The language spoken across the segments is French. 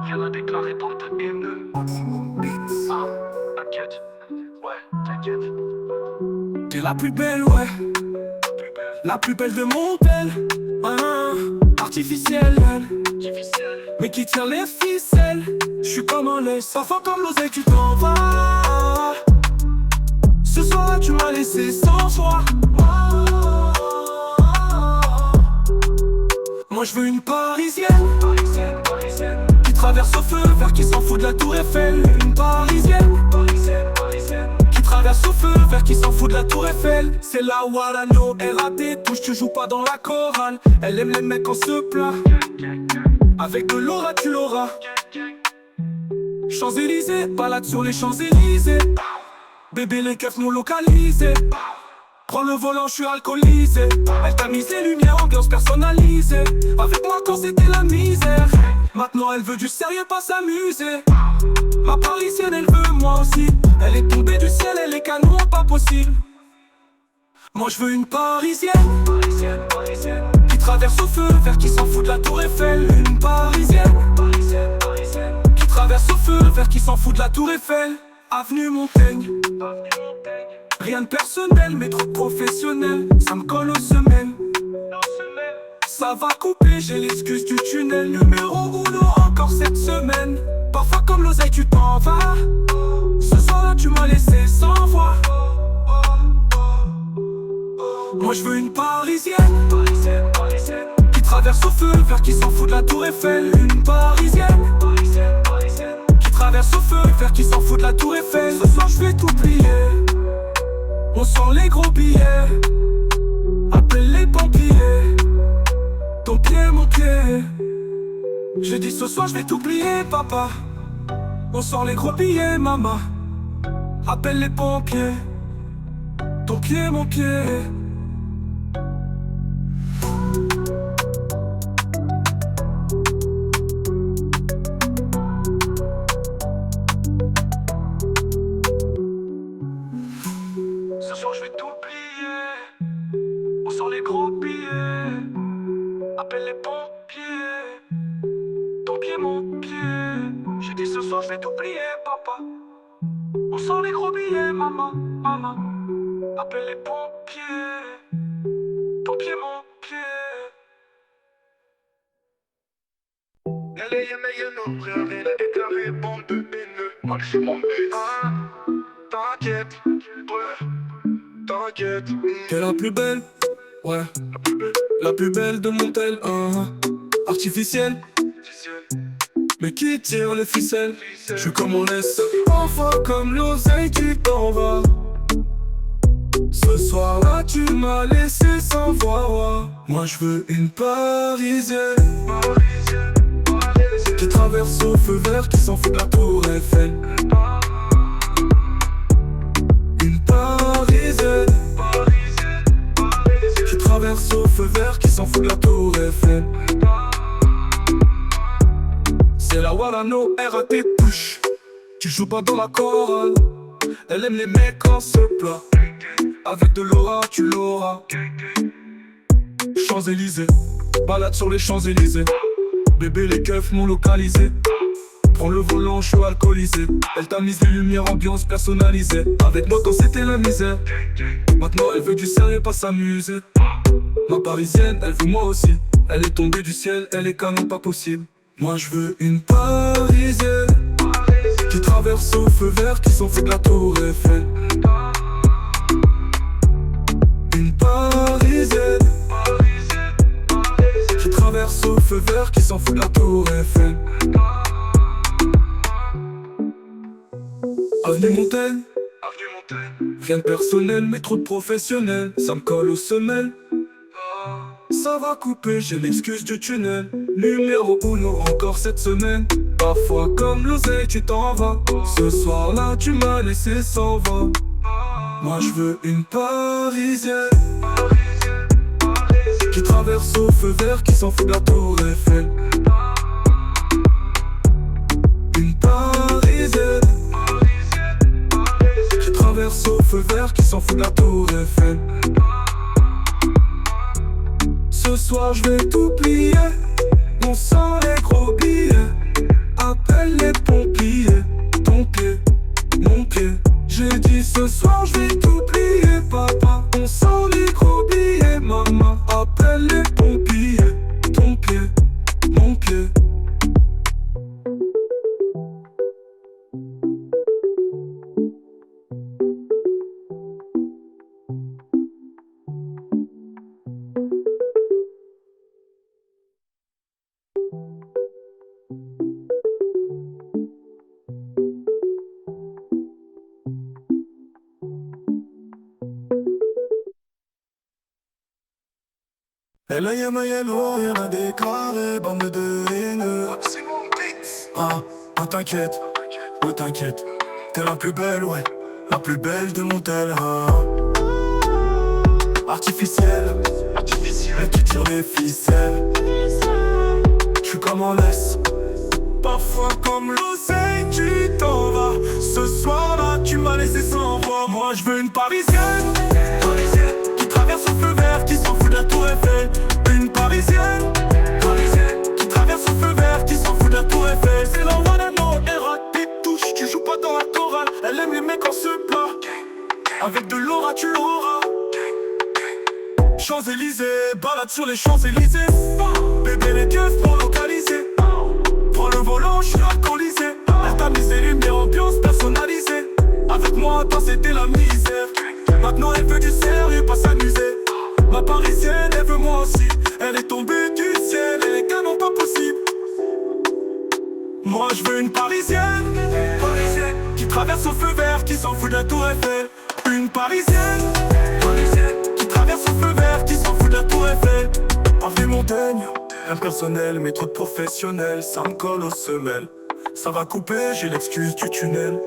Rien à déclarer dans ta haine. Ah, t'inquiète, ouais, t'inquiète. T'es la plus belle, ouais. La plus belle de mon tel. Artificielle, mais qui tire les ficelles. J'suis comme un laisse, parfois comme l'oseille tu t'en vas. Ce soir tu m'as laissé sans foi. Moi je veux une parisienne, qui traverse au feu vert, qui s'en fout de la tour Eiffel. Une parisienne, qui traverse au feu vert, qui s'en fout de la tour Eiffel. C'est la Warano, RAT, touche, tu joues pas dans la chorale. Elle aime les mecs en se plat. Avec de l'aura tu l'auras. Champs-Élysées, balade sur les Champs-Élysées. Bébé les keufs non localisés. Prends le volant, je suis alcoolisé. Elle t'a mis ses lumières, ambiance personnalisée. Avec moi quand c'était la misère. Maintenant elle veut du sérieux, pas s'amuser. Ma parisienne elle veut moi aussi. Elle est tombée du ciel, elle est canon, pas possible. Moi je veux une parisienne, qui traverse au feu vert, qui s'en fout de la tour Eiffel. Une parisienne, qui traverse au feu vert, qui s'en fout de la tour Eiffel. Avenue Montaigne. Rien de personnel, mais trop professionnel. Ça me colle aux semelles. Ça va couper, j'ai l'excuse du tunnel. Numéro 1 encore cette semaine. Parfois comme l'oseille tu t'en vas. Ce soir-là tu m'as laissé sans voix. Moi je veux une parisienne, qui traverse au feu vert, qui s'en fout de la tour Eiffel. Une parisienne, qui traverse au feu vert, qui s'en fout de la tour Eiffel. Ce soir je vais t'oublier. On sent les gros billets. Appelle les pompiers. Ton pied, mon pied. J'ai dit ce soir je vais t'oublier, papa. On sent les gros billets, maman. Appelle les pompiers. Ton pied, mon pied. Ce soir je vais t'oublier. On sort les gros billets. Appelle les pompiers. Ton pied, mon pied. J'ai dit ce soir je vais t'oublier, papa. On sort les gros billets, maman, maman. Appelle les pompiers. Ton pied, mon pied. Elle est mais non, rien à déclarer, bande de haineux. Maximum but. Ah, t'inquiète, ouais. T'inquiète. T'es la plus belle, ouais. La plus belle de mon tel, artificielle, mais qui tire les ficelles. Je suis comme on laisse, enfin comme l'oseille tu t'en vas. Ce soir-là tu m'as laissé sans voix. Moi je veux une parisienne, qui traverse au feu vert, qui s'en fout de la tour Eiffel. Une parisienne, qui traverse au feu vert, qui s'en fout de la tour Eiffel. C'est la Warano, RAT, touche. Tu joues pas dans la chorale. Elle aime les mecs en se plat. Avec de l'aura, tu l'auras. Champs-Élysées, balade sur les Champs-Élysées. Bébé les keufs non localisés. Prends le volant, je suis alcoolisé. Elle t'a mis des lumières, ambiance personnalisée. Avec moi quand c'était la misère. Maintenant elle veut du sérieux, pas s'amuser. Ma parisienne, elle veut moi aussi. Elle est tombée du ciel, elle est canon, pas possible. Moi je veux une parisienne, qui traverse au feu vert, qui s'en fout de la tour Eiffel. Une parisienne, qui traverse au feu vert, qui s'en fout de la tour Eiffel. Avenue Montaigne, rien de personnel mais trop de professionnel. Ça me colle aux semelles. Ça va couper, j'ai l'excuse du tunnel. Numéro 1 encore cette semaine. Parfois comme l'oseille tu t'en vas. Ce soir-là tu m'as laissé sans voix. Moi je veux une parisienne, qui traverse au feu vert, qui s'en fout de la tour Eiffel. Une parisienne, qui traverse au feu vert, qui s'en fout de la tour Eiffel. Ce soir je vais t'oublier. On sent les gros L.A.M.I.L.O. rien à déclarer, bande de haineux. T'inquiète, ouais t'inquiète. T'es la plus belle, ouais, la plus belle de mon tel. Artificielle, et tu tires les ficelles. J'suis comme en laisse, parfois comme l'océan, tu t'en vas. Ce soir-là, tu m'as laissé sans voix. Moi j'veux une parisienne, qui traverse le feu vert, qui s'en fout de la tour Eiffel. Une parisienne, qui traverse le feu vert, qui s'en fout de la tour Eiffel. C'est la one and all, elle rate tes touches, tu joues pas dans la chorale. Elle aime les mecs en se plat, avec de l'aura tu l'auras. Champs-Élysées, balade sur les Champs-Élysées. Bébé les keufs pour localiser. Prends le volant, je suis alcoolisé. Elle t'a mis les lumières, ambiance personnalisée. Avec moi, toi c'était la misère. Maintenant elle veut du sérieux, pas s'amuser. Ma parisienne, elle veut moi aussi. Elle est tombée du ciel, elle est canon pas possible. Moi je veux une parisienne, qui traverse au feu vert, qui s'en fout de la tour Eiffel. Une parisienne, qui traverse au feu vert, qui s'en fout de la tour Eiffel. Pavé Montaigne, impersonnel mais trop de professionnel. Ça me colle aux semelles, ça va couper, j'ai l'excuse du tunnel.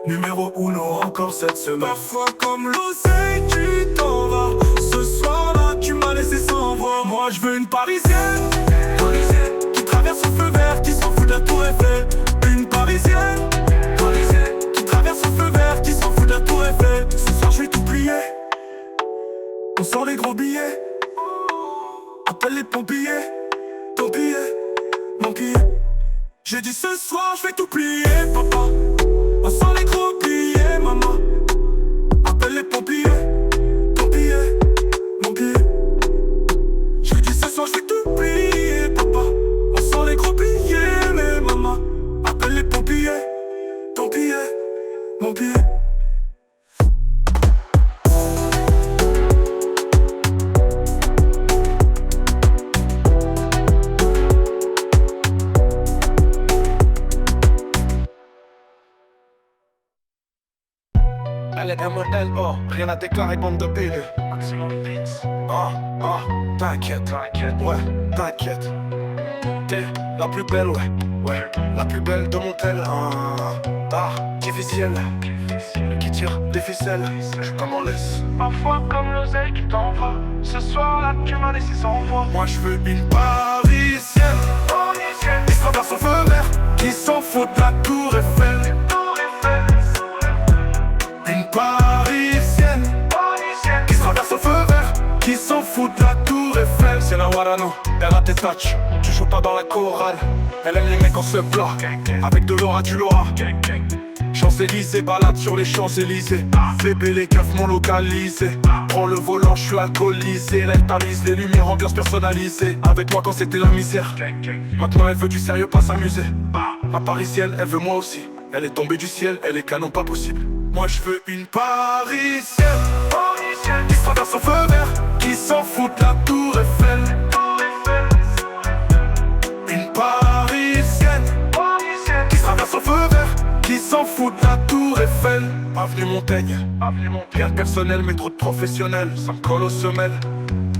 Numéro 1 encore cette semaine. Parfois comme l'océan, tu t'en vas. Ce soir-là, tu m'as laissé sans voix. Moi je veux une parisienne, qui traverse au feu vert, qui s'en fout de la tour Eiffel. Une parisienne, qui traverse au feu vert, qui s'en fout de la tour Eiffel. Ce soir je vais tout plier, on sort les gros billets. Appelle les pompiers, ton billet, mon billet. J'ai dit ce soir je vais tout plier, papa. On sort les gros billets, maman. Appelle les pompiers, ton billet, mon billet. J'ai dit ce soir je vais tout plier, papa. On sort les gros billets, mais maman. Appelle les pompiers, ton billet, mon billet. L.A.M.I.L.O. rien à déclarer, bande de haineux. T'inquiète, ouais, t'inquiète. T'es la plus belle, ouais, la plus belle de mon tel. Artificielle, qui tire des ficelles. J'suis comme on laisse, Parfois comme l'oseille qui t'envoie. Ce soir-là, tu m'as laissé sans voix. moi je veux une parisienne, qui traverse au feu vert, qui s'en fout de la tour Eiffel. Une parisienne, qui traverse au feu vert, qui s'en fout de la tour Eiffel. C'est la Warano, elle a tes touches, tu joues pas dans la chorale. Elle aime les mecs en se plat, avec de l'aura tu l'auras. Champs-Élysées, balade sur les Champs-Élysées. Bébé les keufs m'ont localisé. Prends le volant, je suis alcoolisé. Elle tamise les lumières, ambiance personnalisée. Avec moi quand c'était la misère. Maintenant elle veut du sérieux, pas s'amuser. Ma parisienne, elle veut moi aussi. Elle est tombée du ciel, elle est canon pas possible. Moi je veux une parisienne, qui traverse au feu vert, qui s'en fout de la tour Eiffel. Une parisienne, qui traverse au feu vert, qui s'en fout de la tour Eiffel. Avenue Montaigne, rien de personnel mais trop de professionnel. Ça me colle aux semelles,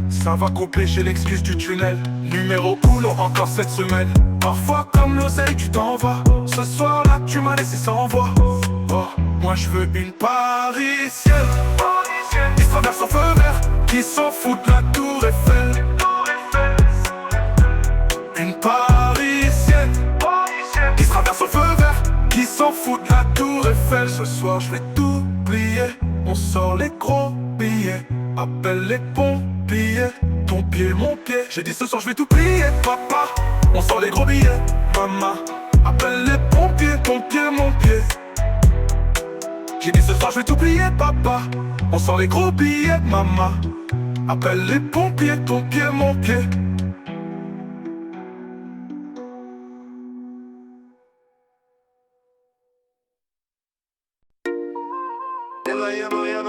ça va couper, j'ai l'excuse du tunnel. Numéro 1 encore cette semaine. Parfois comme l'oseille tu t'en vas. Ce soir-là tu m'as laissé sans voix. Moi je veux une parisienne, qui traverse au feu vert, qui s'en fout de la tour Eiffel. Une parisienne, qui traverse au feu vert, qui s'en fout de la tour Eiffel. Ce soir je vais tout plier, on sort les gros billets. Appelle les pompiers, ton pied, mon pied. J'ai dit ce soir je vais tout plier, papa. On sort les gros billets, maman. Appelle les pompiers, ton pied, mon pied. J'ai dit ce soir je vais t'oublier papa. On sort les gros billets maman. Appelle les pompiers, ton pied mon pied.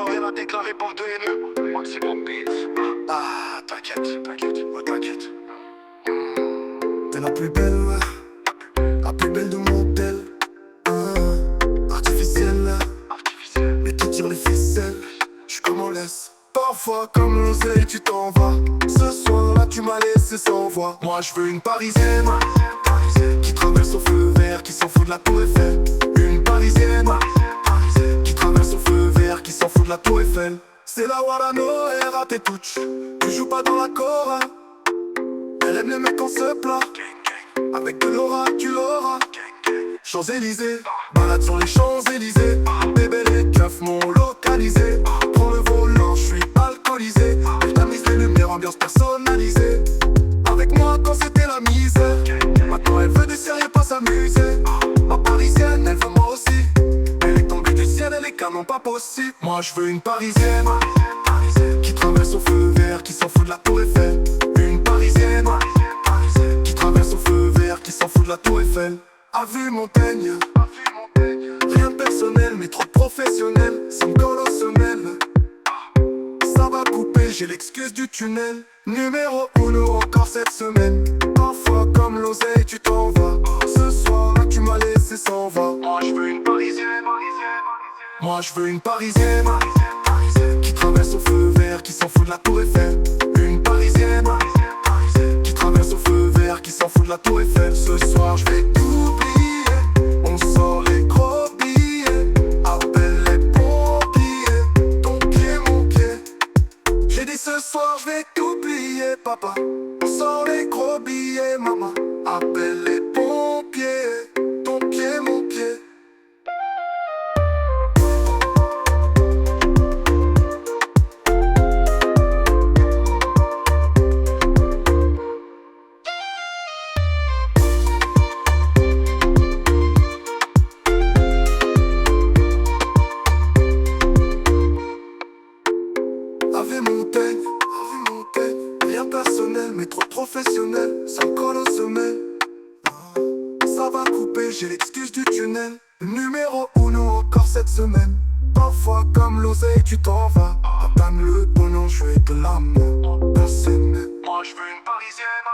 Rien à déclarer, bande de haineux. T'inquiète, ouais t'inquiète. T'es la plus belle, ouais, la plus belle de mon tel. Artificielle, mais tu tires les ficelles. J'suis comme on laisse, parfois comme l'oseille tu t'en vas. Ce soir là tu m'as laissé sans voix. Moi je veux une parisienne qui traverse au feu vert, qui s'en fout de la tour Eiffel. Une parisienne qui traverse au feu vert, qui s'en fout de la tour Eiffel. C'est la Warano, elle a tes touches. Tu joues pas dans la cora. Elle aime les mecs quand se plat. Avec de l'aura, tu l'auras. Champs-Élysées, balade sur les Champs-Élysées. Bébé, les keufs m'ont localisé. Prends le volant, je suis alcoolisé. Elle t'a mis les lumières, ambiance personnalisée. Avec moi quand c'était la misère. Maintenant elle veut du sérieux, pas s'amuser. Ma parisienne, elle veut moi aussi. Elle est tombée du ciel, elle est canon, pas possible. Moi je veux une parisienne qui traverse au feu vert, qui s'en fout de la tour Eiffel. Une parisienne qui traverse au feu vert, qui s'en fout de la tour Eiffel. A vu Montaigne, rien de personnel mais trop professionnel. Ça me colle aux semelles. Ça va couper, j'ai l'excuse du tunnel. Numéro 1 encore cette semaine. Parfois comme l'oseille tu t'en vas. Ce soir là tu m'as laissé sans va. Moi je veux une parisienne. Moi je veux une parisienne qui traverse au feu vert, qui s'en fout de la tour Eiffel. Une parisienne qui traverse au feu vert, qui s'en fout de la tour Eiffel. Ce soir je vais t'oublier. On sort les gros billets. Appelle les pompiers. Ton pied, mon pied. J'ai dit ce soir je vais t'oublier, papa. On sort les gros billets, maman. Appelle les pompiers. Ton pied, mon pied. Ave Montaigne, rien personnel mais trop professionnel. Ça me colle aux semelles. Ça va couper, j'ai l'excuse du tunnel. Numéro 1 encore cette semaine. Parfois comme l'oseille tu t'en vas. Attends le bon nom, je vais te l'amour. Moi je veux une parisienne